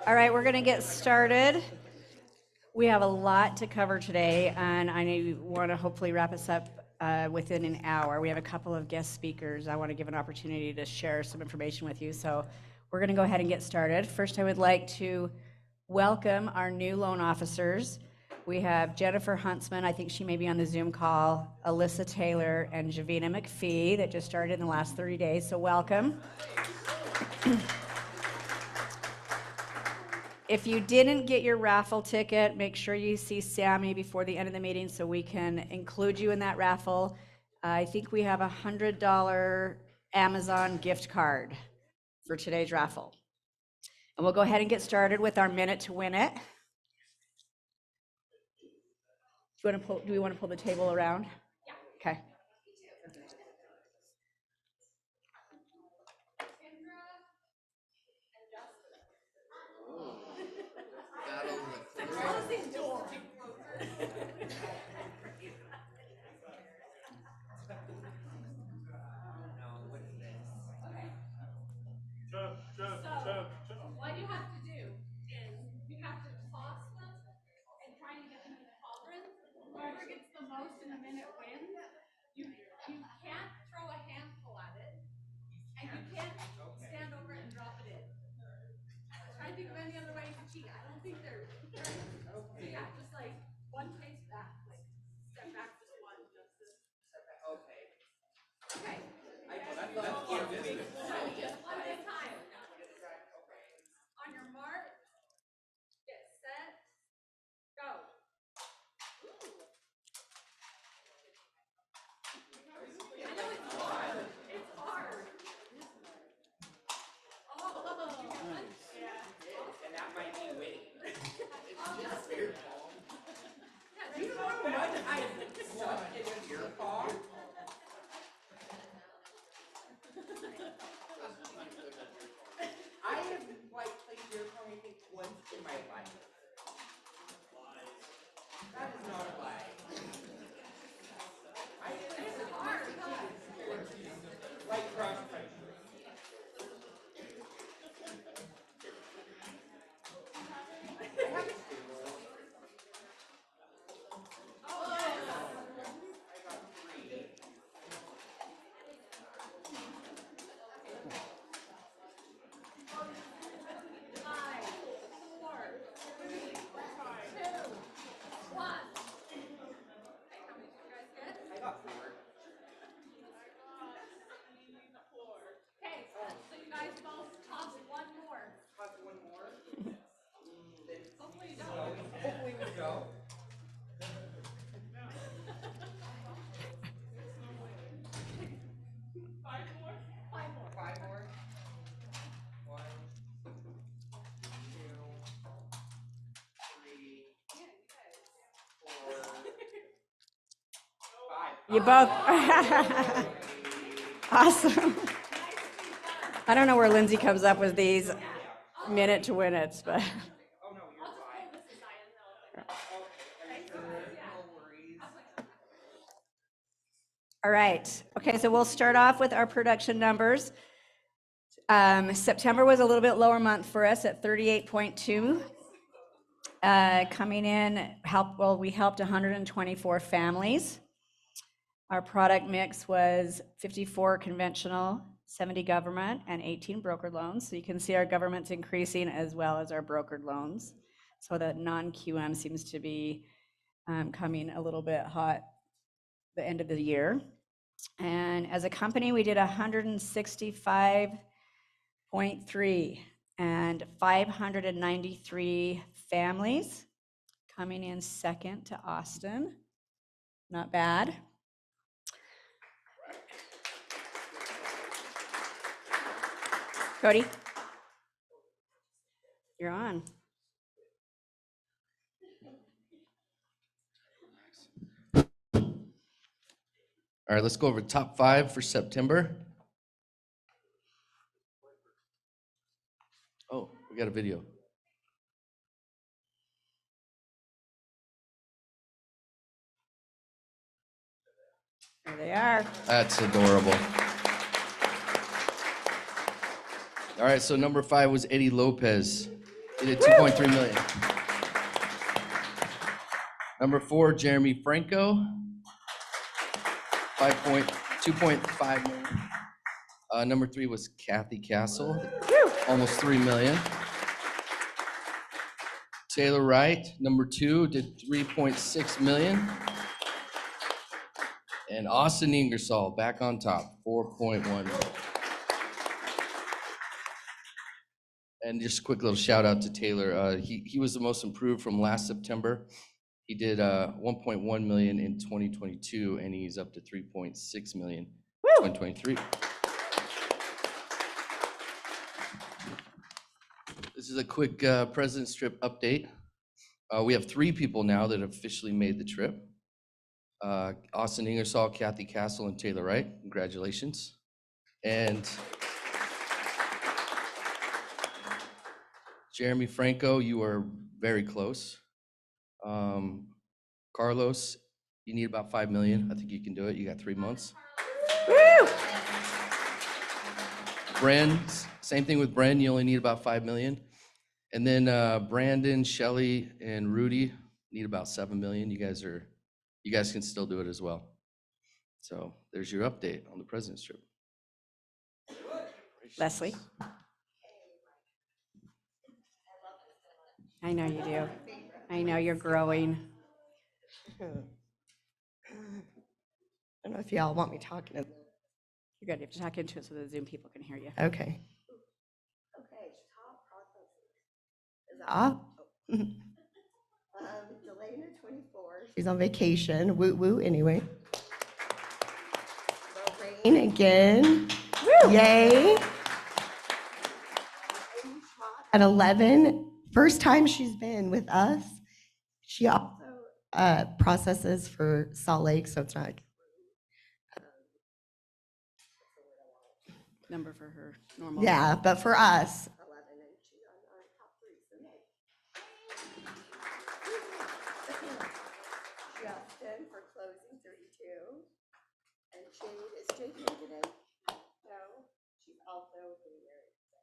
All right, we're going to get started. We have a lot to cover today, and I want to hopefully wrap us up within an hour. We have a couple of guest speakers. I want to give an opportunity to share some information with you. So we're going to go ahead and get started. First, I would like to welcome our new loan officers. We have Jennifer Huntsman, I think she may be on the Zoom call, Alyssa Taylor, and Javina McPhee that just started in the last 30 days. So welcome. If you didn't get your raffle ticket, make sure you see Sammy before the end of the meeting so we can include you in that raffle. I think we have a $100 Amazon gift card for today's raffle. And we'll go ahead and get started with our minute to win it. Do we want to pull the table around? Yeah. Okay. What you have to do is you have to toss them and try and get them in the cauldron. Whoever gets the most in a minute wins. You can't throw a handful at it, and you can't stand over it and drop it in. Try to think of any other way to cheat. I don't think there's. So yeah, just like one pace back, like step back just one. Okay. Okay. Just one at a time. On your mark, get set, go. I know it's hard. It's hard. Oh, yeah. And that might be winning. It's just your palm. Do you know how much I suck in your palm? I have like played beer pong I think once in my life. That is not a lie. It's hard. Like cross country. You both. Awesome. I don't know where Lindsay comes up with these minute to win it, but. All right. Okay, so we'll start off with our production numbers. September was a little bit lower month for us at 38.2. Coming in, we helped 124 families. Our product mix was 54 conventional, 70 government, and 18 brokered loans. So you can see our government's increasing as well as our brokered loans. So that non-QM seems to be coming a little bit hot the end of the year. And as a company, we did 165.3 and 593 families, coming in second to Austin. Not bad. Cody, you're on. All right, let's go over top 5 for September. Oh, we got a video. There they are. That's adorable. All right, so number 5 was Eddie Lopez. He did 2.3 million. Number 4, Jeremy Franco, 2.5 million. Number 3 was Kathy Castle, almost 3 million. Taylor Wright, number 2, did 3.6 million. And Austin Ingersoll back on top, 4.1 million. And just a quick little shout out to Taylor. He was the most improved from last September. He did 1.1 million in 2022, and he's up to 3.6 million in 2023. This is a quick President's Trip update. We have 3 people now that have officially made the trip. Austin Ingersoll, Kathy Castle, and Taylor Wright. Congratulations. And Jeremy Franco, you are very close. Carlos, you need about 5 million. I think you can do it. You got 3 months. Woo! Bren, same thing with Bren. You only need about 5 million. And then Brandon, Shelly, and Rudy need about 7 million. You guys can still do it as well. So there's your update on the President's Trip. Leslie? I know you do. I know you're growing. I don't know if y'all want me talking. You're good. You have to talk into it so the Zoom people can hear you. Okay. Okay, top processes. Is up. Delana, 24. She's on vacation. Woo woo. Anyway. Lorraine again. Woo! Yay. At 11. First time she's been with us. She also processes for Salt Lake, so it's not like Number for her normal. yeah, but for us, 11, and she's on our top 3. So Justin for closing 32, and Jade is Jade here today? No, she's also getting married. So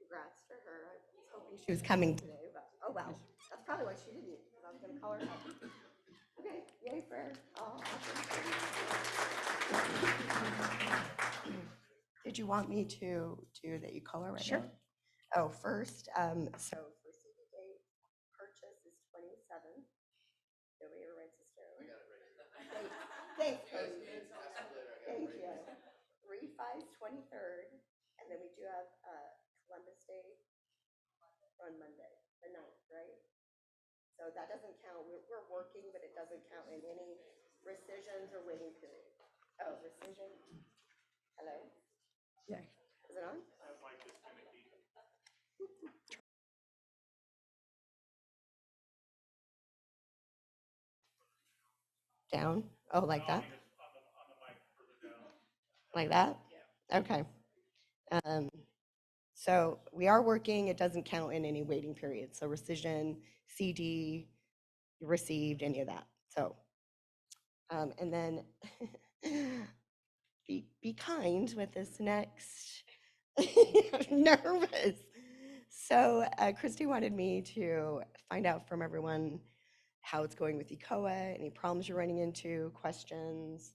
congrats to her. I was hoping she was coming today, but oh well. That's probably why she didn't, because I was going to call her up. Okay, yay for her. Oh, awesome. Did you want me to do that you call her right Sure. now? Oh, first, so for CD date, purchase is 27. Nobody ever writes this down. I got it right. Thanks, Cody. Thank you. Refi is 23rd, and then we do have Columbus Day on Monday, the 9th, right? So that doesn't count. We're working, but it doesn't count in any rescissions or waiting period. Oh, rescission. Hello? Yeah. Is it on? Down? Oh, like that? Like that? Okay. So we are working, it doesn't count in any waiting period. So rescission, CD, received, any of that. So, and then be kind with this next. I'm nervous. So Christy wanted me to find out from everyone how it's going with ECOA, any problems you're running into, questions.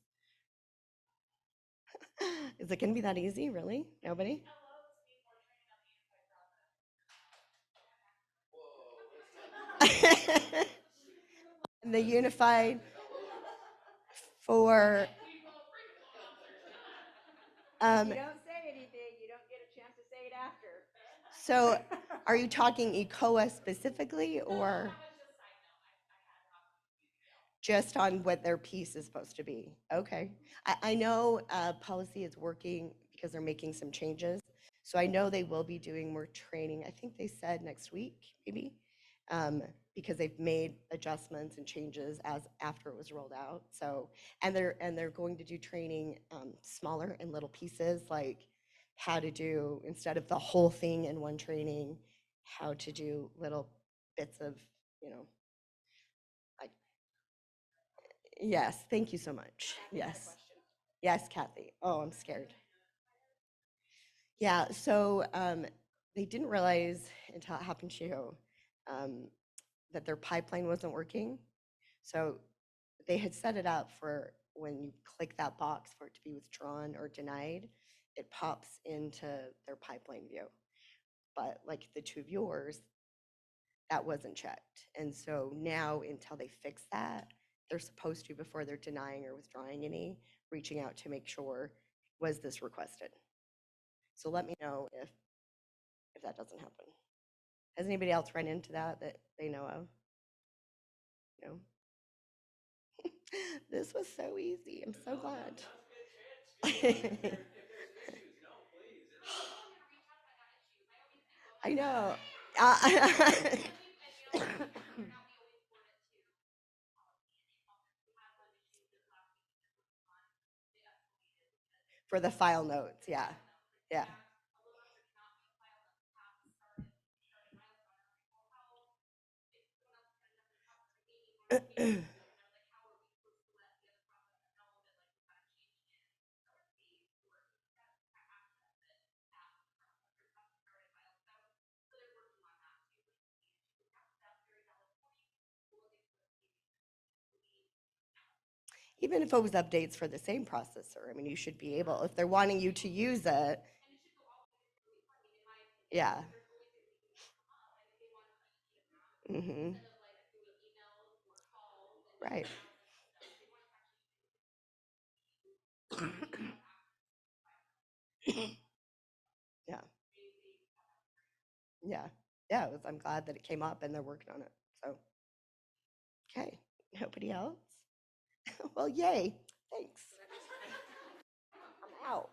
Is it going to be that easy, really? Nobody? And the unified for You don't say anything, you don't get a chance to say it after. so are you talking ECOA specifically or just on what their piece is supposed to be? Okay. I know policy is working because they're making some changes. So I know they will be doing more training. I think they said next week, maybe, because they've made adjustments and changes as after it was rolled out. So, and they're going to do training smaller in little pieces, like how to do, instead of the whole thing in one training, how to do little bits of, like, yes, thank you so much. Yes. Yes, Kathy. Oh, I'm scared. Yeah, so they didn't realize until it happened to you, that their pipeline wasn't working. So they had set it up for when you click that box for it to be withdrawn or denied, it pops into their pipeline view. But like the two of yours, that wasn't checked. And so now until they fix that, they're supposed to, before they're denying or withdrawing any, reaching out to make sure, was this requested? So let me know if that doesn't happen. Has anybody else run into that they know of? No? This was so easy. I'm so glad. I know. For the file notes, yeah. Yeah. Even if it was updates for the same processor, I mean, you should be able, if they're wanting you to use it. Yeah. Hmm. Right. Yeah. Yeah. Yeah. I'm glad that it came up and they're working on it. So, okay. Nobody else? Well, yay. Thanks. I'm out.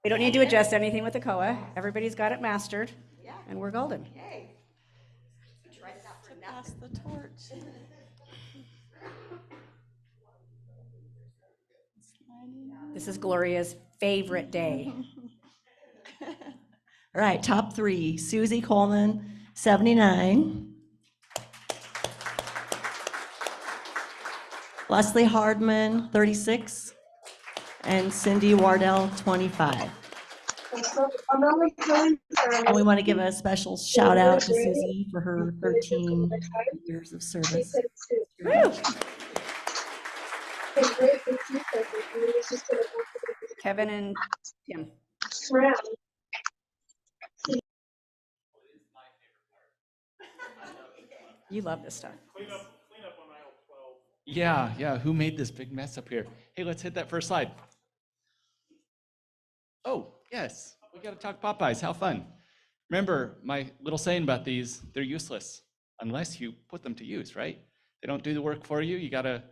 We don't need to adjust anything with the COA. Everybody's got it mastered, Yeah. and we're golden. Yay. We tried that for Pass nothing. the torch. This is Gloria's favorite day. All right, top three. Susie Coleman, 79. Leslie Hardman, 36. And Cindy Wardell, 25. And we want to give a special shout out to Susie for her 13 years of service. Woo! Kevin and Tim. You love this stuff. Yeah, who made this big mess up here? Hey, let's hit that first slide. Oh, yes, we gotta talk Popeyes, how fun. Remember my little saying about these, they're useless unless you put them to use, right? They don't do the work for you, you gotta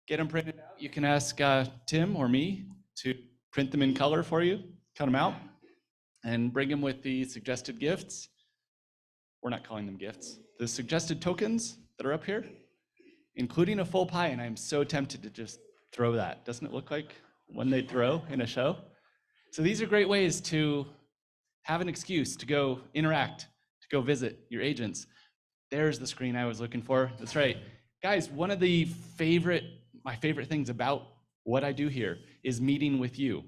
get them printed out. You can ask Tim or me to print them in color for you, cut them out, and bring them with the suggested gifts. We're not calling them gifts. The suggested tokens that are up here, including a full pie, and I'm so tempted to just throw that. Doesn't it look like one they'd throw in a show? So these are great ways to have an excuse to go interact, to go visit your agents. There's the screen I was looking for. That's right. Guys, one of my favorite things about what I do here is meeting with you.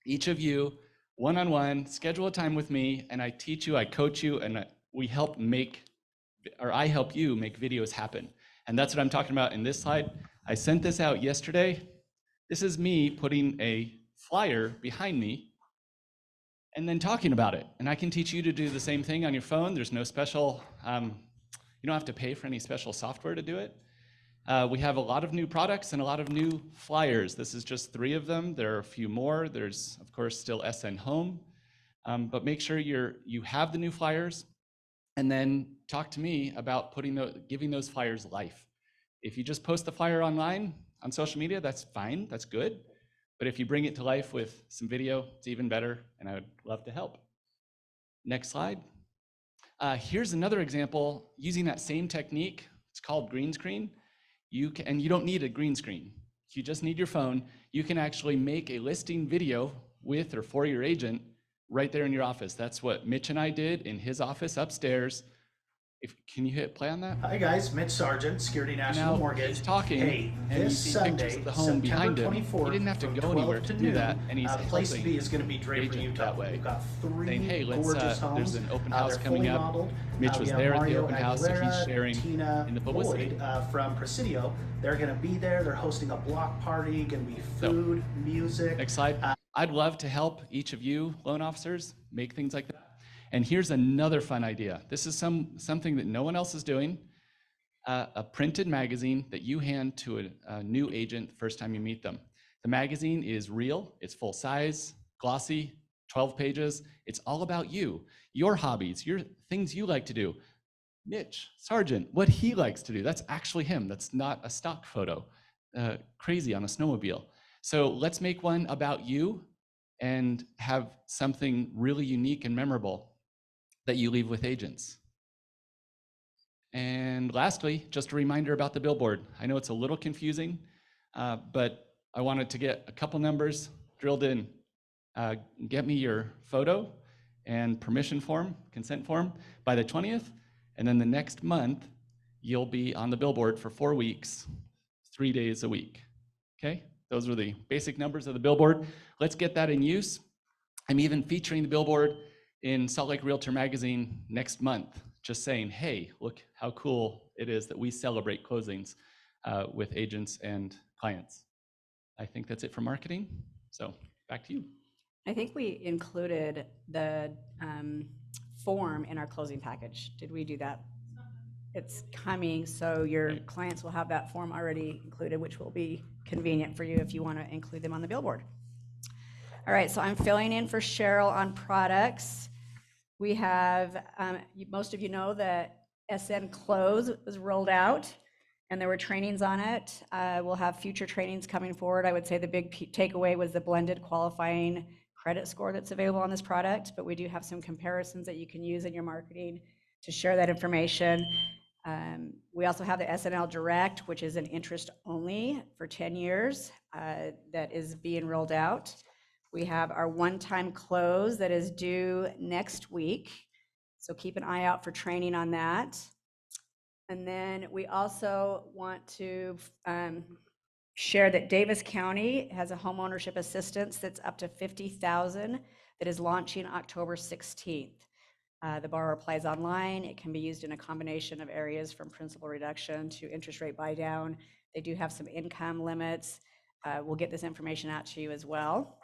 Each of you, one-on-one, schedule a time with me, and I teach you, I coach you, and I help you make videos happen. And that's what I'm talking about in this slide. I sent this out yesterday. This is me putting a flyer behind me and then talking about it. And I can teach you to do the same thing on your phone. There's no special, you don't have to pay for any special software to do it. We have a lot of new products and a lot of new flyers. This is just 3 of them. There are a few more. There's, of course, still SN Home. But make sure you have the new flyers, and then talk to me about giving those flyers life. If you just post the flyer online on social media, that's fine, that's good. But if you bring it to life with some video, it's even better, and I would love to help. Next slide. Here's another example using that same technique. It's called green screen. And you don't need a green screen. You just need your phone. You can actually make a listing video with or for your agent right there in your office. That's what Mitch and I did in his office upstairs. Can you hit play on that? Hi guys, Mitch Sargent, Security National Now Mortgage. he's talking, Hey, and you this see pictures Sunday, of the home behind September him. 24th, He didn't have to from go 12 anywhere to do that, and he's place to helping be is going to be Draper, agent Utah. that way. We've got three Saying, hey, let's, gorgeous homes. there's an open house they're coming fully up. modeled. Mitch We was have there at the Mario open house, so he's Aguilera, sharing Tina in the publicity. Boyd, from Presidio. They're going to be there. They're hosting a block party. Going to be So, food, music. Next slide. I'd love to help each of you loan officers make things like that. And here's another fun idea. This is something that no one else is doing. A printed magazine that you hand to a new agent the first time you meet them. The magazine is real, it's full size, glossy, 12 pages. It's all about you, your hobbies, your things you like to do. Mitch Sargent, what he likes to do. That's actually him. That's not a stock photo. Crazy on a snowmobile. So let's make one about you and have something really unique and memorable that you leave with agents. And lastly, just a reminder about the billboard. I know it's a little confusing, but I wanted to get a couple numbers drilled in. Get me your photo and permission form, consent form by the 20th, and then the next month, you'll be on the billboard for 4 weeks, 3 days a week, okay? Those are the basic numbers of the billboard. Let's get that in use. I'm even featuring the billboard in Salt Lake Realtor Magazine next month, just saying, hey, look how cool it is that we celebrate closings with agents and clients. I think that's it for marketing. So back to you. I think we included the form in our closing package. Did we do that? It's coming, so your clients will have that form already included, which will be convenient for you if you want to include them on the billboard. All right, so I'm filling in for Cheryl on products. We have, most of you know that SN Close was rolled out and there were trainings on it. We'll have future trainings coming forward. I would say the big takeaway was the blended qualifying credit score that's available on this product, but we do have some comparisons that you can use in your marketing to share that information. We also have the SNL Direct, which is an interest only for 10 years that is being rolled out. We have our one-time close that is due next week. So keep an eye out for training on that. And then we also want to share that Davis County has a homeownership assistance that's up to $50,000 that is launching October 16th. The borrower applies online. It can be used in a combination of areas from principal reduction to interest rate buy down. They do have some income limits. We'll get this information out to you as well.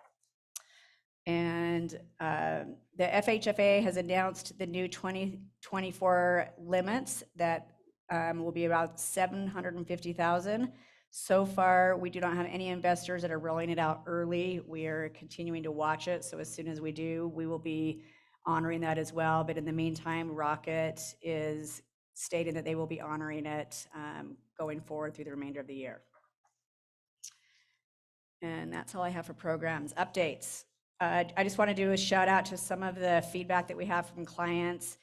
And the FHFA has announced the new 2024 limits that will be about $750,000. So far, we do not have any investors that are rolling it out early. We are continuing to watch it. So as soon as we do, we will be honoring that as well. But in the meantime, Rocket is stating that they will be honoring it going forward through the remainder of the year. And that's all I have for programs. Updates. I just want to do a shout out to some of the feedback that we have from clients.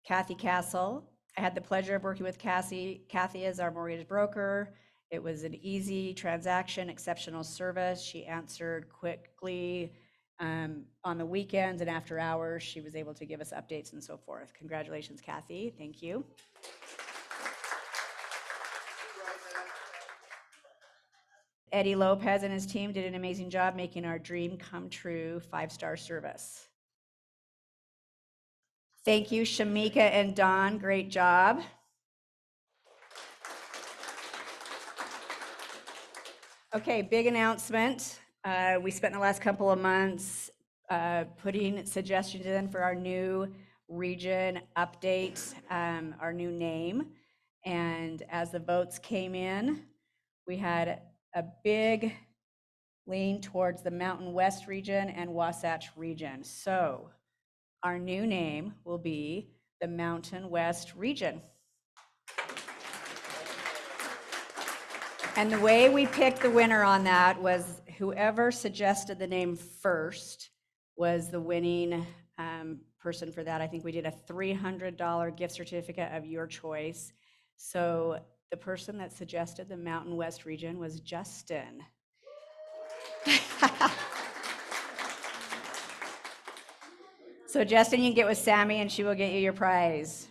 Kathy Castle. I had the pleasure of working with Kathy as our mortgage broker. It was an easy transaction, exceptional service. She answered quickly on the weekends and after hours. She was able to give us updates and so forth. Congratulations, Kathy. Thank you. Eddie Lopez and his team did an amazing job making our dream come true 5-star service. Thank you, Shamika and Don. Great job. Okay, big announcement. We spent the last couple of months putting suggestions in for our new region update, our new name. And as the votes came in, we had a big lean towards the Mountain West region and Wasatch region. So our new name will be the Mountain West region. And the way we picked the winner on that was whoever suggested the name first was the winning person for that. I think we did a $300 gift certificate of your choice. So the person that suggested the Mountain West region was Justin. So Justin, you can get with Sammy and she will get you your prize.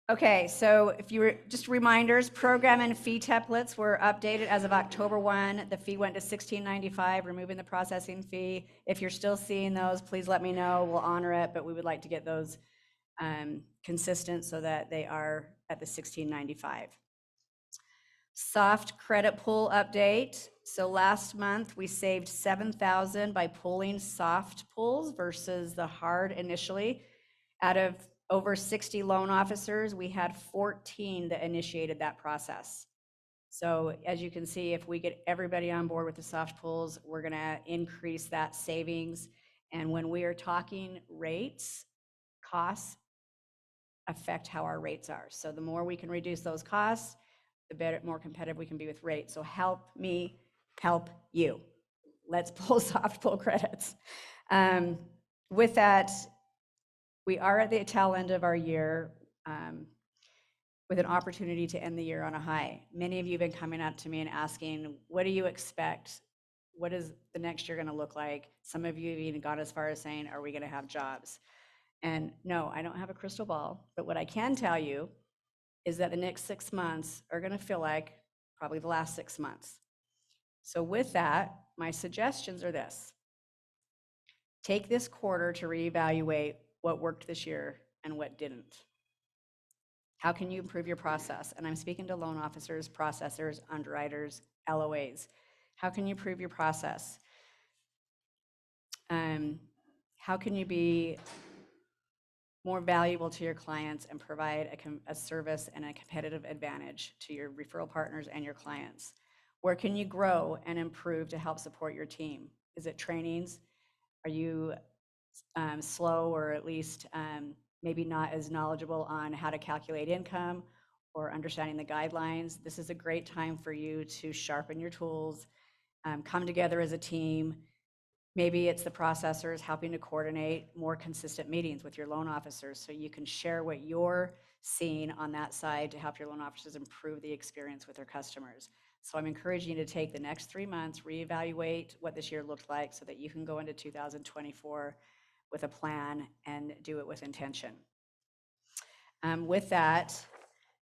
Okay, so if you were, just reminders, program and fee templates were updated as of October 1. The fee went to $16.95, removing the processing fee. If you're still seeing those, please let me know. We'll honor it, but we would like to get those consistent so that they are at the $16.95. Soft credit pool update. So last month, we saved $7,000 by pulling soft pools versus the hard initially. Out of over 60 loan officers, we had 14 that initiated that process. So as you can see, if we get everybody on board with the soft pools, we're gonna increase that savings. And when we are talking rates, costs affect how our rates are. So the more we can reduce those costs, the better, more competitive we can be with rates. So help me help you. Let's pull soft pull credits. With that, we are at the tail end of our year with an opportunity to end the year on a high. Many of you have been coming up to me and asking, what do you expect? What is the next year going to look like? Some of you have even gone as far as saying, are we going to have jobs? And no, I don't have a crystal ball, but what I can tell you is that the next 6 months are going to feel like probably the last 6 months. So with that, my suggestions are this. Take this quarter to reevaluate what worked this year and what didn't. How can you improve your process? And I'm speaking to loan officers, processors, underwriters, LOAs. How can you improve your process? How can you be more valuable to your clients and provide a service and a competitive advantage to your referral partners and your clients? Where can you grow and improve to help support your team? Is it trainings? Are you slow or at least maybe not as knowledgeable on how to calculate income or understanding the guidelines? This is a great time for you to sharpen your tools, come together as a team. Maybe it's the processors helping to coordinate more consistent meetings with your loan officers so you can share what you're seeing on that side to help your loan officers improve the experience with their customers. So I'm encouraging you to take the next 3 months, reevaluate what this year looked like so that you can go into 2024 with a plan and do it with intention. With that,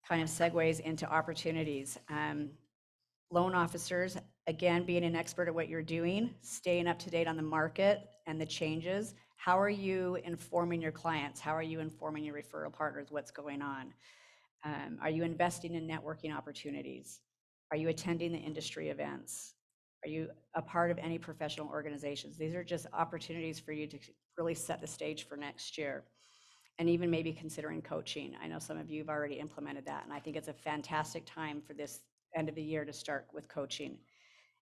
kind of segues into opportunities. Loan officers, again, being an expert at what you're doing, staying up to date on the market and the changes. How are you informing your clients? How are you informing your referral partners what's going on? Are you investing in networking opportunities? Are you attending the industry events? Are you a part of any professional organizations? These are just opportunities for you to really set the stage for next year. And even maybe considering coaching. I know some of you have already implemented that, and I think it's a fantastic time for this end of the year to start with coaching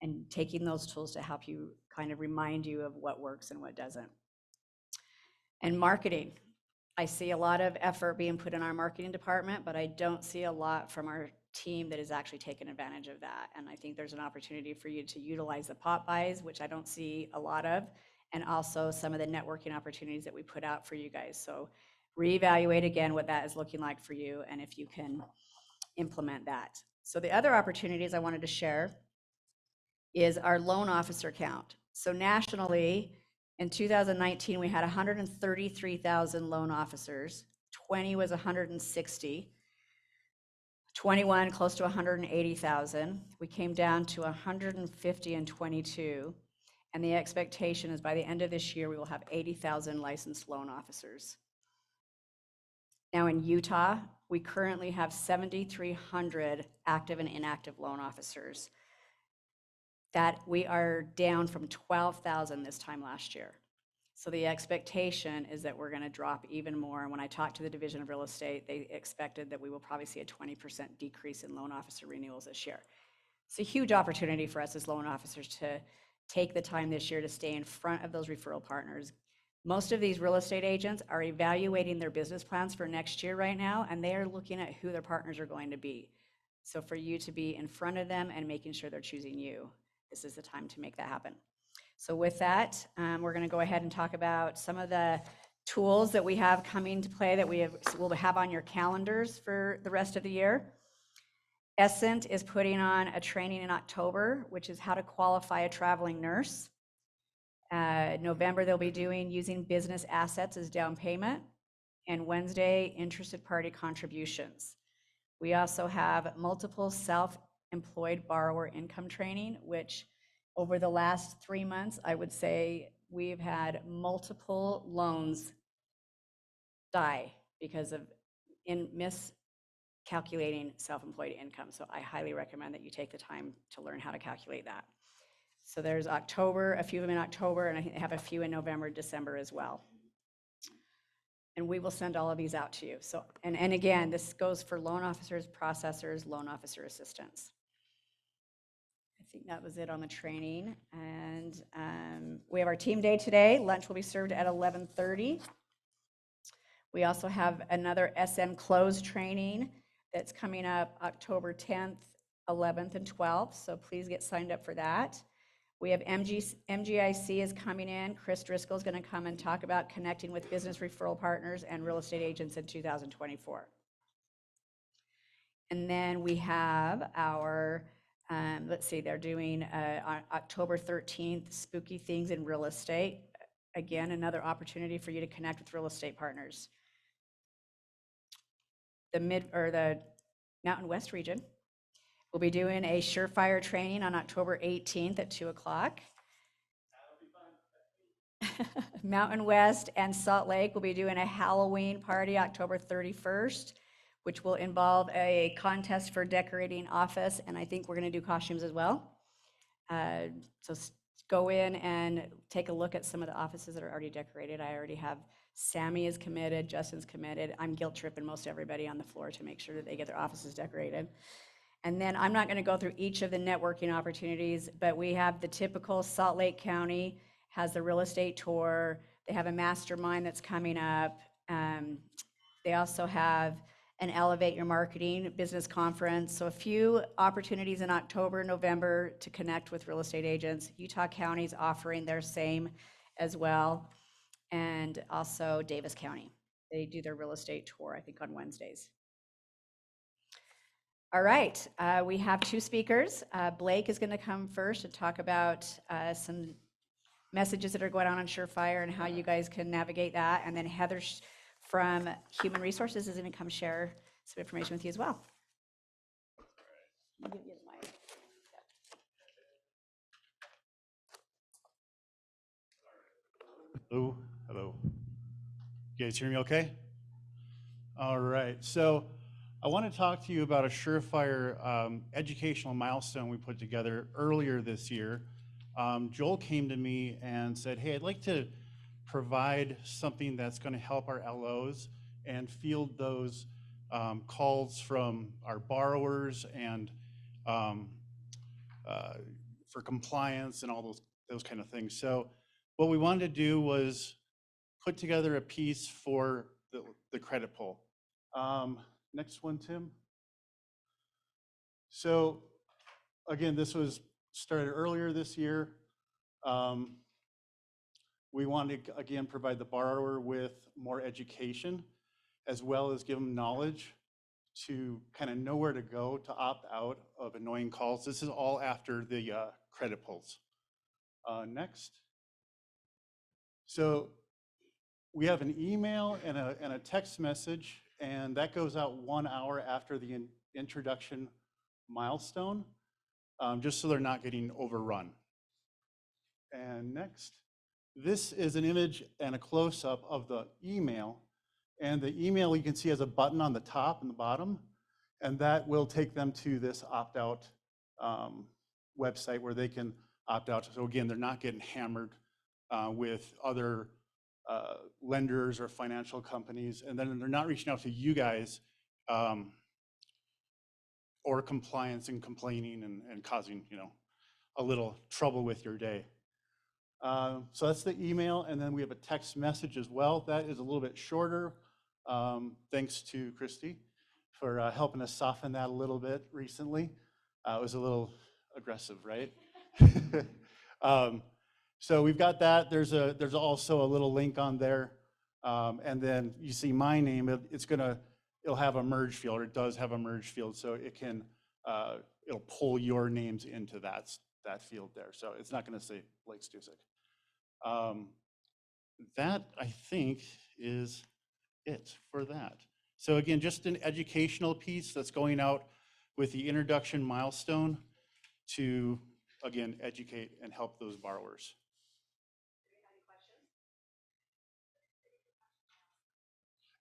and taking those tools to help you kind of remind you of what works and what doesn't. And marketing. I see a lot of effort being put in our marketing department, but I don't see a lot from our team that is actually taking advantage of that. And I think there's an opportunity for you to utilize the pop buys, which I don't see a lot of, and also some of the networking opportunities that we put out for you guys. So reevaluate again what that is looking like for you and if you can implement that. So the other opportunities I wanted to share is our loan officer count. So nationally, in 2019, we had 133,000 loan officers. 20 was 160. 21, close to 180,000. We came down to 150 in 22. And the expectation is by the end of this year, we will have 80,000 licensed loan officers. Now in Utah, we currently have 7,300 active and inactive loan officers. That we are down from 12,000 this time last year. So the expectation is that we're going to drop even more. And when I talked to the Division of Real Estate, they expected that we will probably see a 20% decrease in loan officer renewals this year. It's a huge opportunity for us as loan officers to take the time this year to stay in front of those referral partners. Most of these real estate agents are evaluating their business plans for next year right now, and they are looking at who their partners are going to be. So for you to be in front of them and making sure they're choosing you, this is the time to make that happen. So with that, we're going to go ahead and talk about some of the tools that we have coming to play that we'll have on your calendars for the rest of the year. Essent is putting on a training in October, which is how to qualify a traveling nurse. November, they'll be doing using business assets as down payment. and Wednesday, interested party contributions. We also have multiple self-employed borrower income training, which over the last 3 months, I would say we've had multiple loans die because of miscalculating self-employed income. So I highly recommend that you take the time to learn how to calculate that. So there's October, a few of them in October, and I think they have a few in November, December as well. And we will send all of these out to you. So, and again, this goes for loan officers, processors, loan officer assistants. I think that was it on the training. And we have our team day today. Lunch will be served at 11:30. We also have another SM close training that's coming up October 10th, 11th, and 12th. So please get signed up for that. We have MGIC is coming in. Chris Driscoll is going to come and talk about connecting with business referral partners and real estate agents in 2024. And then we have our, let's see, they're doing on October 13th, Spooky Things in Real Estate. Again, another opportunity for you to connect with real estate partners. The Mountain West region. We'll be doing a Surefire training on October 18th at 2 o'clock. Mountain West and Salt Lake will be doing a Halloween party October 31st, which will involve a contest for decorating office, and I think we're going to do costumes as well. So go in and take a look at some of the offices that are already decorated. I already have Sammy is committed, Justin's committed. I'm guilt tripping most everybody on the floor to make sure that they get their offices decorated. And then I'm not going to go through each of the networking opportunities, but we have the typical Salt Lake County has the real estate tour. They have a mastermind that's coming up. They also have an Elevate Your Marketing business conference. So a few opportunities in October, November to connect with real estate agents. Utah County's offering their same as well. And also Davis County. They do their real estate tour, I think, on Wednesdays. All right, we have two speakers. Blake is going to come first and talk about some messages that are going on Surefire and how you guys can navigate that. And then Heather from Human Resources is going to come share some information with you as well. Hello, hello. You guys hear me okay? All right, so I want to talk to you about a Surefire educational milestone we put together earlier this year. Joel came to me and said, hey, I'd like to provide something that's going to help our LOs and field those calls from our borrowers and for compliance and all those kind of things. So what we wanted to do was put together a piece for the credit pull. Next one, Tim. So again, this was started earlier this year. We wanted to, again, provide the borrower with more education, as well as give them knowledge to kind of know where to go to opt out of annoying calls. This is all after the credit pulls. Next. So we have an email and a text message, and that goes out 1 hour after the introduction milestone, just so they're not getting overrun. And next, this is an image and a close-up of the email. And the email you can see has a button on the top and the bottom, and that will take them to this opt-out website where they can opt out. So again, they're not getting hammered with other lenders or financial companies, and then they're not reaching out to you guys or compliance and complaining and causing, you know, a little trouble with your day. So that's the email, and then we have a text message as well. That is a little bit shorter. Thanks to Christy for helping us soften that a little bit recently. It was a little aggressive, right? So we've got that. There's also a little link on there, and then you see my name. It'll have a merge field, or it does have a merge field, so it can it'll pull your names into that field there. So it's not going to say Blake Stusek. That I think is it for that. So again, just an educational piece that's going out with the introduction milestone to, again, educate and help those borrowers.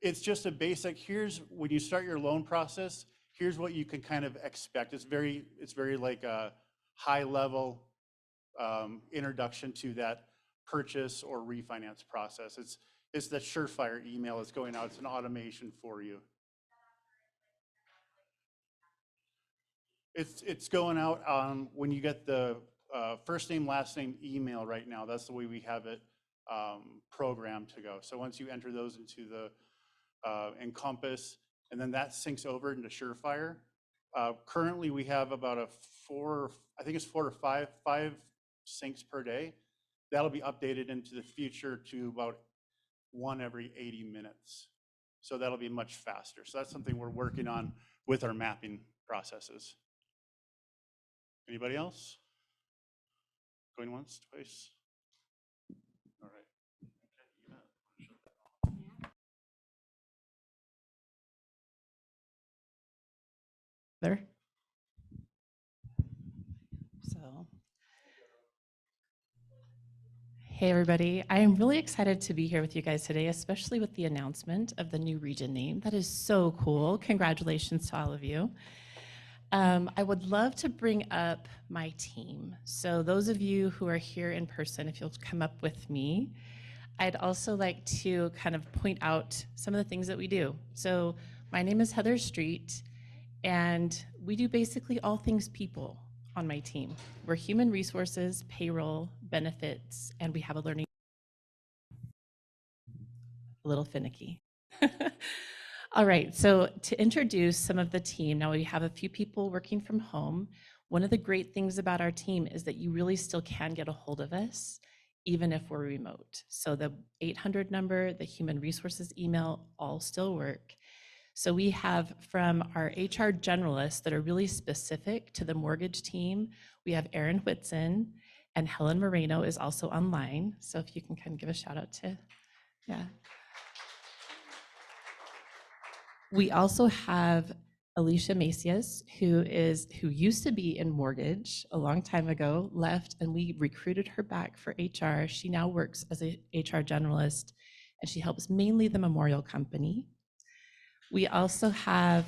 It's just a basic, here's, when you start your loan process, here's what you can kind of expect. It's very like a high level introduction to that purchase or refinance process. It's the surefire email that's going out. It's an automation for you. It's going out when you get the first name, last name email right now. That's the way we have it programmed to go. So once you enter those into the Encompass, and then that syncs over into Surefire. Currently, we have about I think it's 4 or 5 syncs per day. That'll be updated into the future to about 1 every 80 minutes. So that'll be much faster. So that's something we're working on with our mapping processes. Anybody else? Going once, twice? All right. There. So, hey everybody, I am really excited to be here with you guys today, especially with the announcement of the new region name. That is so cool. Congratulations to all of you. I would love to bring up my team. So those of you who are here in person, if you'll come up with me, I'd also like to kind of point out some of the things that we do. So my name is Heather Street, and we do basically all things people on my team. We're human resources, payroll, benefits, and we have a learning. A little finicky. All right, so to introduce some of the team, now we have a few people working from home. One of the great things about our team is that you really still can get a hold of us, even if we're remote. So the 800 number, the human resources email, all still work. So we have from our HR generalists that are really specific to the mortgage team, we have Erin Whitson, and Helen Moreno is also online. So if you can kind of give a shout out to, yeah. We also have Alicia Macias, who used to be in mortgage a long time ago, left, and we recruited her back for HR. She now works as a HR generalist, and she helps mainly the Memorial Company. We also have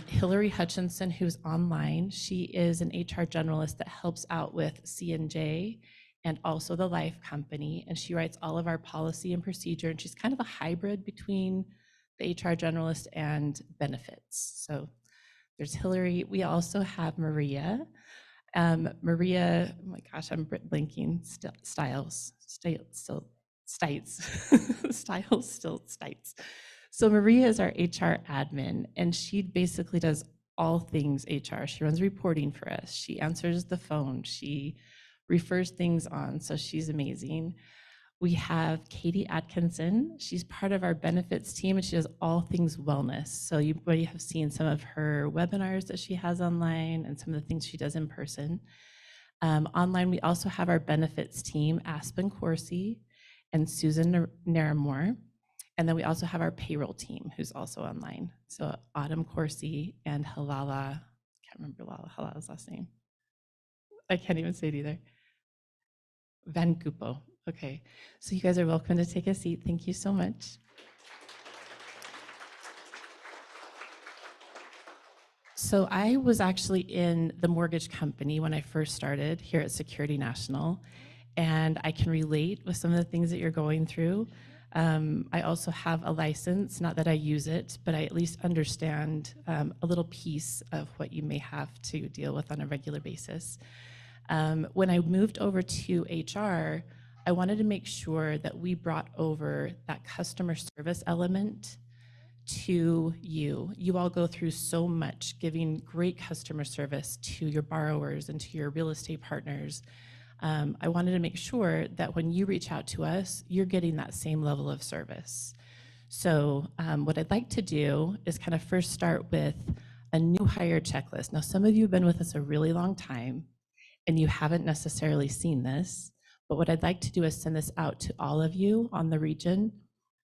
Hillary Hutchinson, who's online. She is an HR generalist that helps out with C&J and also the Life Company, and she writes all of our policy and procedure, and she's kind of a hybrid between the HR generalist and benefits. So there's Hillary. We also have Maria. Maria, oh my gosh, I'm blinking. Stiles. So Maria is our HR admin, and she basically does all things HR. She runs reporting for us. She answers the phone. She refers things on, so she's amazing. We have Katie Atkinson. She's part of our benefits team, and she does all things wellness. So you might have seen some of her webinars that she has online and some of the things she does in person. Online, we also have our benefits team, Aspen Corsi and Susan Naramore. And then we also have our payroll team, who's also online. So Autumn Corsi and Halala, I can't remember Halala's last name. I can't even say it either. Van Gupo. Okay, so you guys are welcome to take a seat. Thank you so much. So I was actually in the mortgage company when I first started here at Security National, and I can relate with some of the things that you're going through. I also have a license, not that I use it, but I at least understand a little piece of what you may have to deal with on a regular basis. When I moved over to HR, I wanted to make sure that we brought over that customer service element to you. You all go through so much giving great customer service to your borrowers and to your real estate partners. I wanted to make sure that when you reach out to us, you're getting that same level of service. So what I'd like to do is kind of first start with a new hire checklist. Now, some of you have been with us a really long time, and you haven't necessarily seen this. But what I'd like to do is send this out to all of you on the region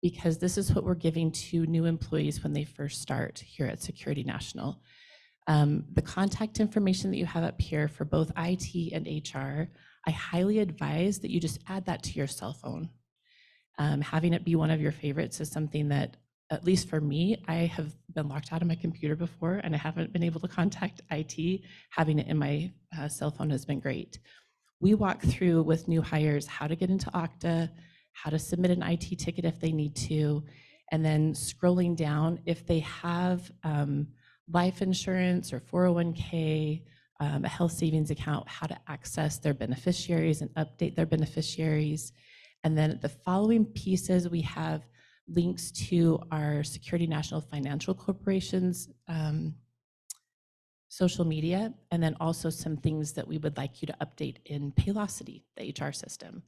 because this is what we're giving to new employees when they first start here at Security National. The contact information that you have up here for both IT and HR, I highly advise that you just add that to your cell phone. Having it be one of your favorites is something that, at least for me, I have been locked out of my computer before and I haven't been able to contact IT. Having it in my cell phone has been great. We walk through with new hires how to get into Okta, how to submit an IT ticket if they need to, and then scrolling down if they have life insurance or 401k, a health savings account, how to access their beneficiaries and update their beneficiaries. And then the following pieces, we have links to our Security National Financial Corporation's social media, and then also some things that we would like you to update in Paylocity, the HR system.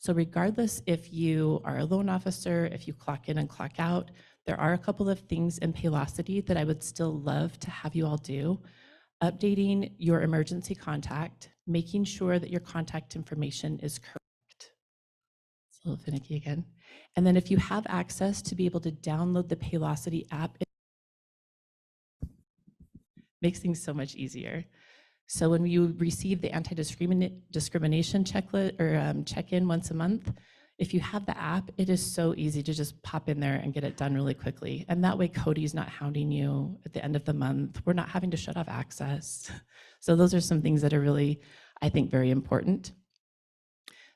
So regardless if you are a loan officer, if you clock in and clock out, there are a couple of things in Paylocity that I would still love to have you all do. Updating your emergency contact, making sure that your contact information is correct. It's a little finicky again. And then if you have access to be able to download the Paylocity app, it makes things so much easier. So when you receive the anti-discrimination checklist or check-in once a month, if you have the app, it is so easy to just pop in there and get it done really quickly. And that way Cody's not hounding you at the end of the month. We're not having to shut off access. So those are some things that are really, I think, very important.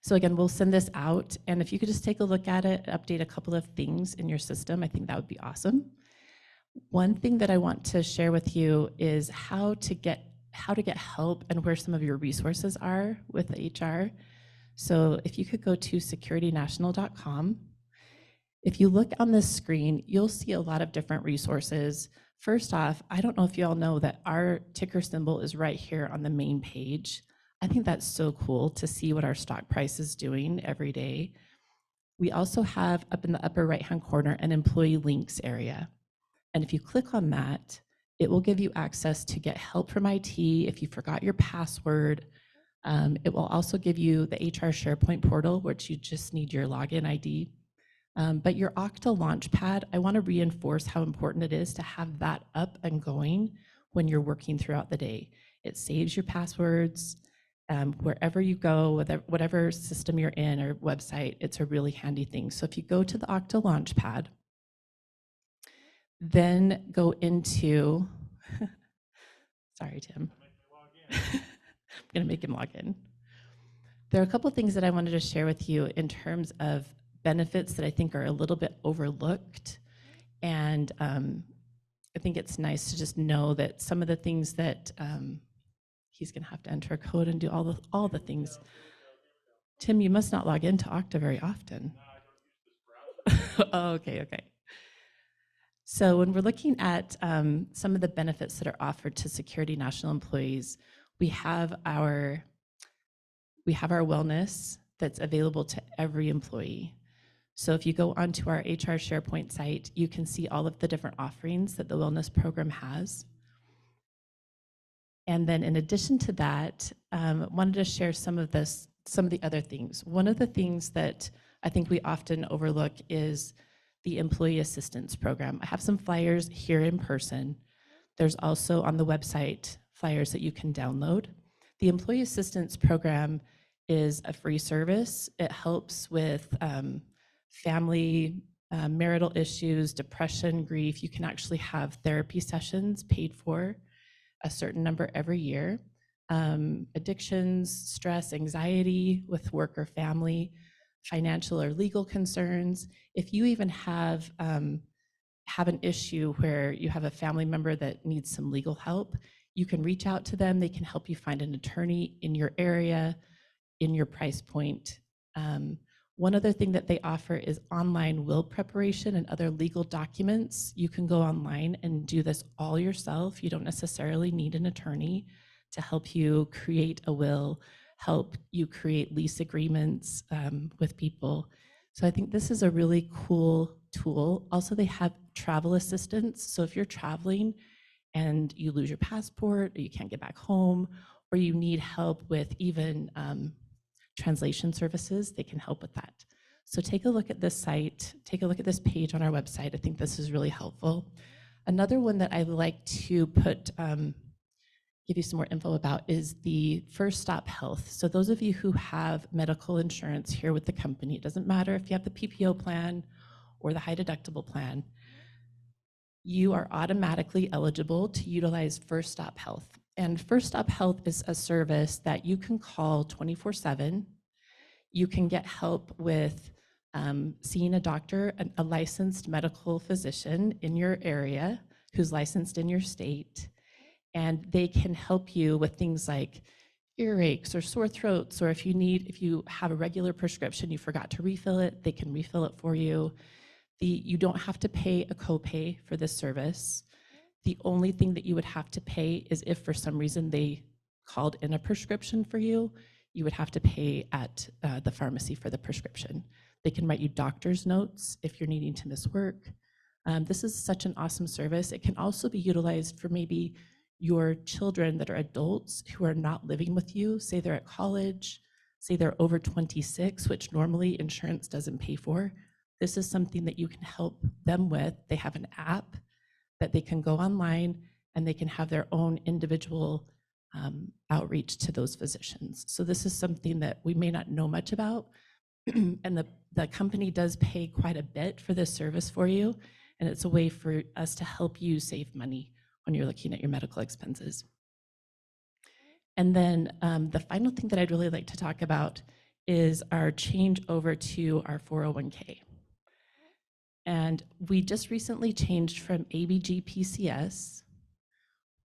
So again, we'll send this out, and if you could just take a look at it, update a couple of things in your system, I think that would be awesome. One thing that I want to share with you is how to get help and where some of your resources are with HR. So if you could go to securitynational.com. If you look on this screen, you'll see a lot of different resources. First off, I don't know if you all know that our ticker symbol is right here on the main page. I think that's so cool to see what our stock price is doing every day. We also have up in the upper right-hand corner an employee links area. And if you click on that, it will give you access to get help from IT if you forgot your password. It will also give you the HR SharePoint portal, which you just need your login ID. But your Okta Launchpad, I want to reinforce how important it is to have that up and going when you're working throughout the day. It saves your passwords wherever you go, whatever system you're in or website, it's a really handy thing. So if you go to the Okta Launchpad, then go into, sorry, Tim. I'm gonna make him log in. There are a couple of things that I wanted to share with you in terms of benefits that I think are a little bit overlooked. And I think it's nice to just know that some of the things that he's gonna have to enter a code and do all the things. Tim, you must not log into Okta very often. Oh, okay. So when we're looking at some of the benefits that are offered to Security National employees, we have our wellness that's available to every employee. So if you go onto our HR SharePoint site, you can see all of the different offerings that the wellness program has. And then in addition to that, wanted to share some of the other things. One of the things that I think we often overlook is the Employee Assistance Program. I have some flyers here in person. There's also on the website flyers that you can download. The Employee Assistance Program is a free service. It helps with family, marital issues, depression, grief. You can actually have therapy sessions paid for a certain number every year. Addictions, stress, anxiety with work or family, financial or legal concerns. If you even have an issue where you have a family member that needs some legal help, you can reach out to them. They can help you find an attorney in your area, in your price point. One other thing that they offer is online will preparation and other legal documents. You can go online and do this all yourself. You don't necessarily need an attorney to help you create a will, help you create lease agreements with people. So I think this is a really cool tool. Also, they have travel assistance. So if you're traveling and you lose your passport, or you can't get back home, or you need help with even translation services, they can help with that. So take a look at this site, take a look at this page on our website. I think this is really helpful. Another one that I like to put, give you some more info about is the First Stop Health. So those of you who have medical insurance here with the company, it doesn't matter if you have the PPO plan or the high deductible plan, you are automatically eligible to utilize First Stop Health. And First Stop Health is a service that you can call 24/7. You can get help with seeing a doctor, a licensed medical physician in your area who's licensed in your state, and they can help you with things like earaches or sore throats, or if you have a regular prescription, you forgot to refill it, they can refill it for you. You don't have to pay a copay for this service. The only thing that you would have to pay is if for some reason they called in a prescription for you, you would have to pay at the pharmacy for the prescription. They can write you doctor's notes if you're needing to miss work. This is such an awesome service. It can also be utilized for maybe your children that are adults who are not living with you. Say they're at college, say they're over 26, which normally insurance doesn't pay for. This is something that you can help them with. They have an app that they can go online and they can have their own individual outreach to those physicians. So this is something that we may not know much about, and the company does pay quite a bit for this service for you, and it's a way for us to help you save money when you're looking at your medical expenses. And then the final thing that I'd really like to talk about is our change over to our 401k. And we just recently changed from ABG PCS,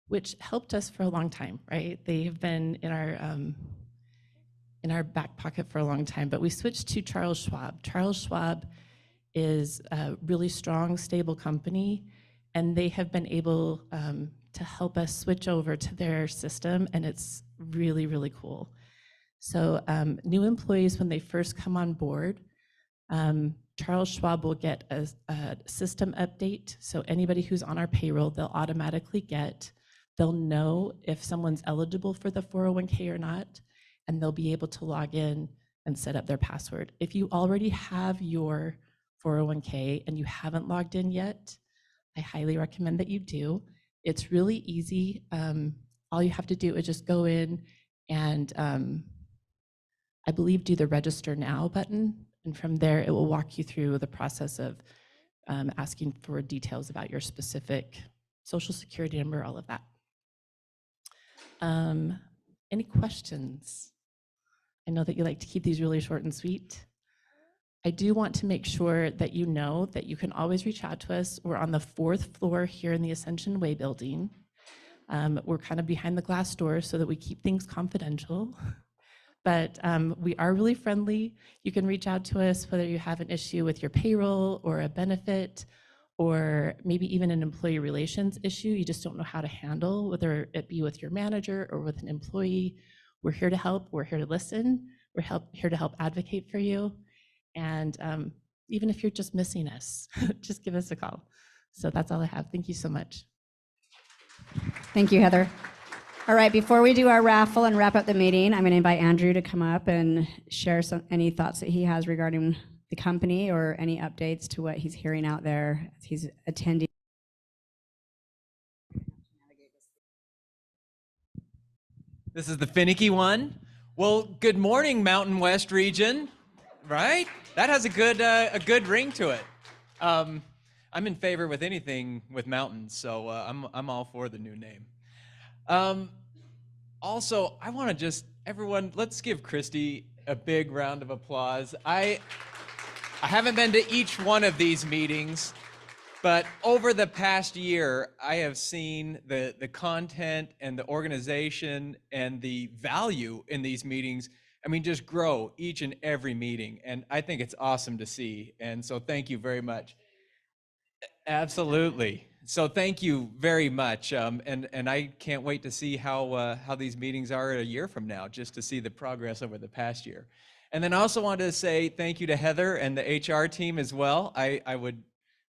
which helped us for a long time, right? They have been in our back pocket for a long time, but we switched to Charles Schwab. Charles Schwab is a really strong, stable company, and they have been able to help us switch over to their system, and it's really, really cool. So new employees, when they first come on board, Charles Schwab will get a system update. So anybody who's on our payroll, they'll automatically get. They'll know if someone's eligible for the 401k or not, and they'll be able to log in and set up their password. If you already have your 401k and you haven't logged in yet, I highly recommend that you do. It's really easy. All you have to do is just go in and I believe do the register now button. And from there, it will walk you through the process of asking for details about your specific social security number, all of that. Any questions? I know that you like to keep these really short and sweet. I do want to make sure that you know that you can always reach out to us. We're on the 4th floor here in the Ascension Way building. We're kind of behind the glass doors so that we keep things confidential. But we are really friendly. You can reach out to us whether you have an issue with your payroll or a benefit, or maybe even an employee relations issue you just don't know how to handle, whether it be with your manager or with an employee. We're here to help. We're here to listen. We're here to help advocate for you. And even if you're just missing us, just give us a call. So that's all I have. Thank you so much. Thank you, Heather. All right, before we do our raffle and wrap up the meeting, I'm going to invite Andrew to come up and share any thoughts that he has regarding the company or any updates to what he's hearing out there as he's attending. This is the finicky one. Well, good morning, Mountain West region, right? That has a good ring to it. I'm in favor with anything with mountains, so I'm all for the new name. Also, I want to everyone, let's give Christy a big round of applause. I haven't been to each one of these meetings, but over the past year, I have seen the content and the organization and the value in these meetings, just grow each and every meeting. And I think it's awesome to see. And so thank you very much. Absolutely. So thank you very much. And I can't wait to see how these meetings are a year from now, just to see the progress over the past year. And then I also wanted to say thank you to Heather and the HR team as well. I would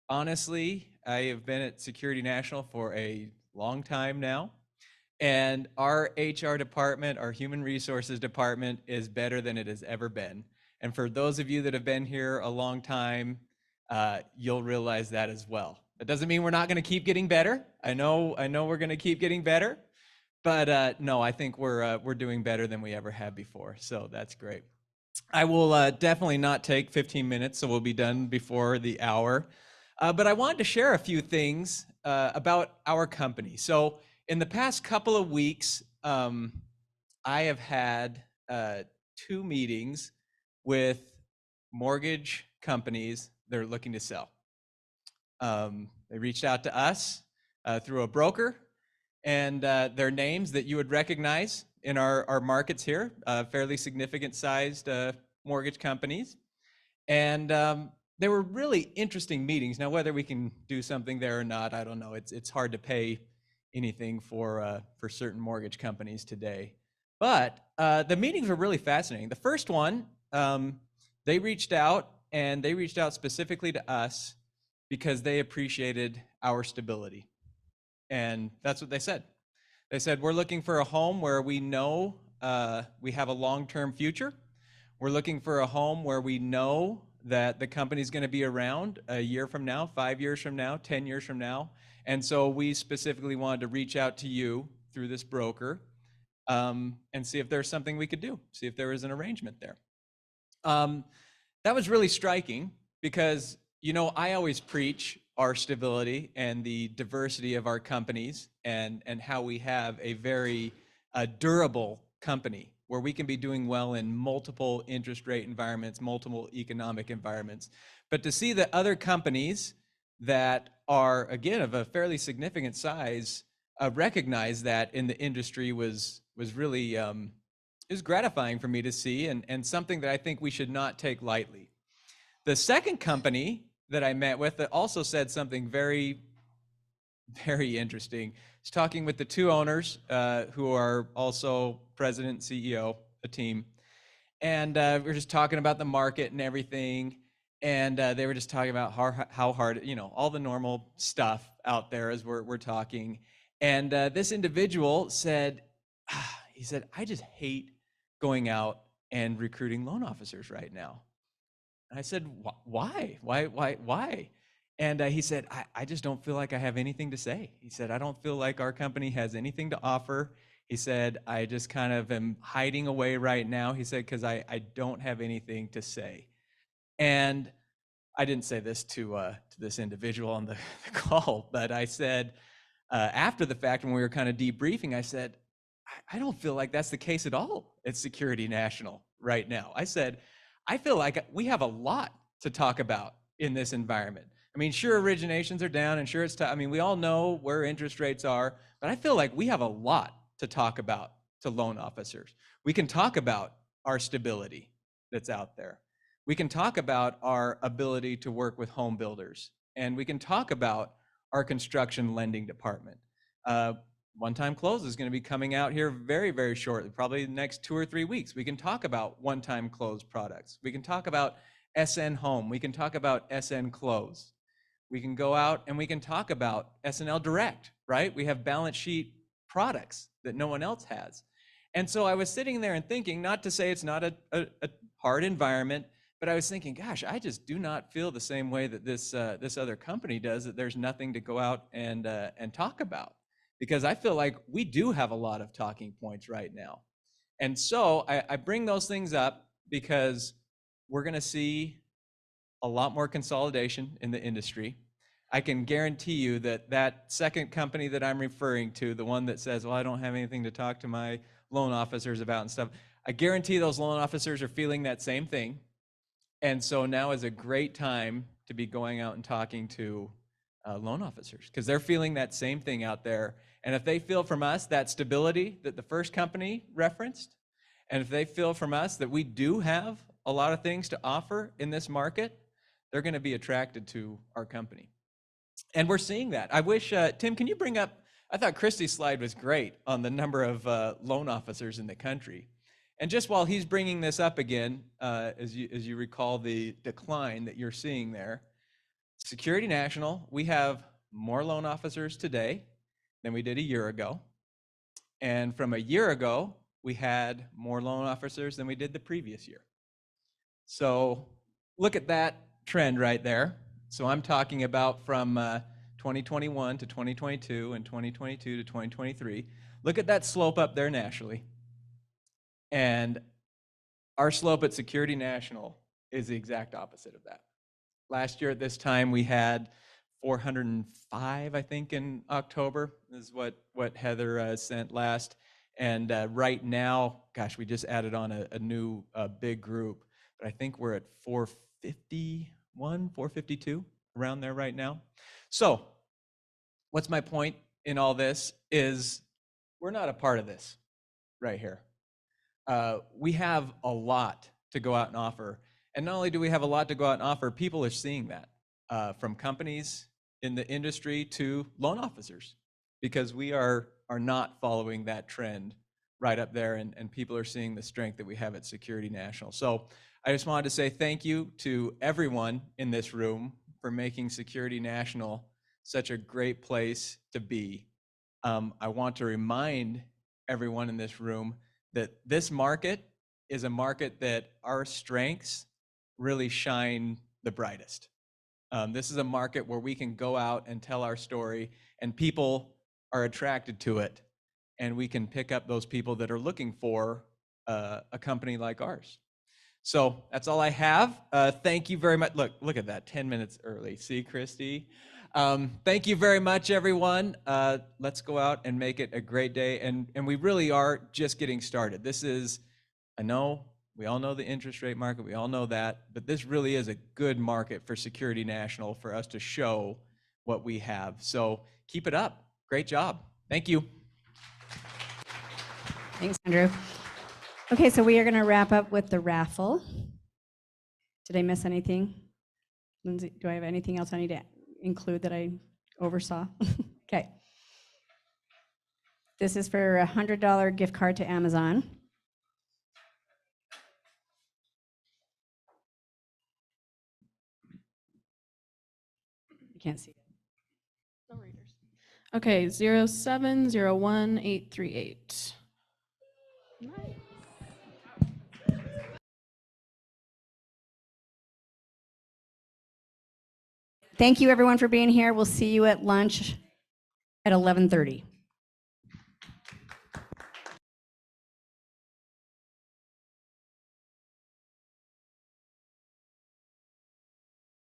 honestly, I have been at Security National for a long time now. And our HR department, our human resources department is better than it has ever been. And for those of you that have been here a long time, you'll realize that as well. That doesn't mean we're not going to keep getting better. I know we're going to keep getting better, but no, I think we're doing better than we ever have before. So that's great. I will definitely not take 15 minutes, so we'll be done before the hour. But I wanted to share a few things about our company. So in the past couple of weeks, I have had 2 meetings with mortgage companies that are looking to sell. They reached out to us through a broker, and their names that you would recognize in our markets here, fairly significant sized mortgage companies. And they were really interesting meetings. Now, whether we can do something there or not, I don't know. It's hard to pay anything for certain mortgage companies today. But the meetings were really fascinating. The first one, they reached out, and they reached out specifically to us because they appreciated our stability. And that's what they said. They said, we're looking for a home where we know we have a long-term future. We're looking for a home where we know that the company's going to be around a year from now, 5 years from now, 10 years from now. And so we specifically wanted to reach out to you through this broker and see if there's something we could do, see if there was an arrangement there. That was really striking because, you know, I always preach our stability and the diversity of our companies and how we have a very durable company where we can be doing well in multiple interest rate environments, multiple economic environments. But to see that other companies that are, again, of a fairly significant size recognize that in the industry was really it was gratifying for me to see, and something that I think we should not take lightly. The second company that I met with that also said something very, very interesting. I was talking with the 2 owners who are also president and CEO, a team. And we were just talking about the market and everything. And they were just talking about how hard, you know, all the normal stuff out there as we're talking. And this individual said, he said, I just hate going out and recruiting loan officers right now. And I said, why? Why? And he said, I just don't feel like I have anything to say. He said, I don't feel like our company has anything to offer. He said, I just kind of am hiding away right now. He said, because I don't have anything to say. And I didn't say this to this individual on the call, but I said, after the fact, when we were kind of debriefing, I said, I don't feel like that's the case at all at Security National right now. I said, I feel like we have a lot to talk about in this environment. I mean, sure, originations are down, and sure, it's tough. I mean, we all know where interest rates are, but I feel like we have a lot to talk about to loan officers. We can talk about our stability that's out there. We can talk about our ability to work with home builders, and we can talk about our construction lending department. One-time close is going to be coming out here very, very shortly, probably the next 2 or 3 weeks. We can talk about one-time close products. We can talk about SN Home. We can talk about SN Close. We can go out and we can talk about SNL Direct, right? We have balance sheet products that no one else has. And so I was sitting there and thinking, not to say it's not a hard environment, but I was thinking, gosh, I just do not feel the same way that this other company does, that there's nothing to go out and talk about. Because I feel like we do have a lot of talking points right now. And so I bring those things up because we're going to see a lot more consolidation in the industry. I can guarantee you that that second company that I'm referring to, the one that says, well, I don't have anything to talk to my loan officers about and stuff, I guarantee those loan officers are feeling that same thing. And so now is a great time to be going out and talking to loan officers, because they're feeling that same thing out there. And if they feel from us that stability that the first company referenced, and if they feel from us that we do have a lot of things to offer in this market, they're going to be attracted to our company. And we're seeing that. I wish, Tim, can you bring up, I thought Christy's slide was great on the number of loan officers in the country. And just while he's bringing this up again, as you recall the decline that you're seeing there, Security National, we have more loan officers today than we did a year ago. And from a year ago, we had more loan officers than we did the previous year. So look at that trend right there. So I'm talking about from 2021 to 2022 and 2022 to 2023. Look at that slope up there nationally. And our slope at Security National is the exact opposite of that. Last year at this time, we had 405, I think, in October, is what Heather sent last. And right now, gosh, we just added on a new big group, but I think we're at 451, 452, around there right now. So what's my point in all this is we're not a part of this right here. We have a lot to go out and offer. And not only do we have a lot to go out and offer, people are seeing that from companies in the industry to loan officers, because we are not following that trend right up there, and people are seeing the strength that we have at Security National. So I just wanted to say thank you to everyone in this room for making Security National such a great place to be. I want to remind everyone in this room that this market is a market that our strengths really shine the brightest. This is a market where we can go out and tell our story, and people are attracted to it, and we can pick up those people that are looking for a company like ours. So that's all I have. Thank you very much. Look at that, 10 minutes early. See, Christy? Thank you very much, everyone. Let's go out and make it a great day. And we really are just getting started. This is, I know, we all know the interest rate market. We all know that. But this really is a good market for Security National for us to show what we have. So keep it up. Great job. Thank you. Thanks, Andrew. Okay, so we are going to wrap up with the raffle. Did I miss anything? Lindsay, do I have anything else I need to include that I oversaw? Okay. This is for a $100 gift card to Amazon. You can't see it. No readers. Okay, 0701838. Thank you, everyone, for being here. We'll see you at lunch at 11:30.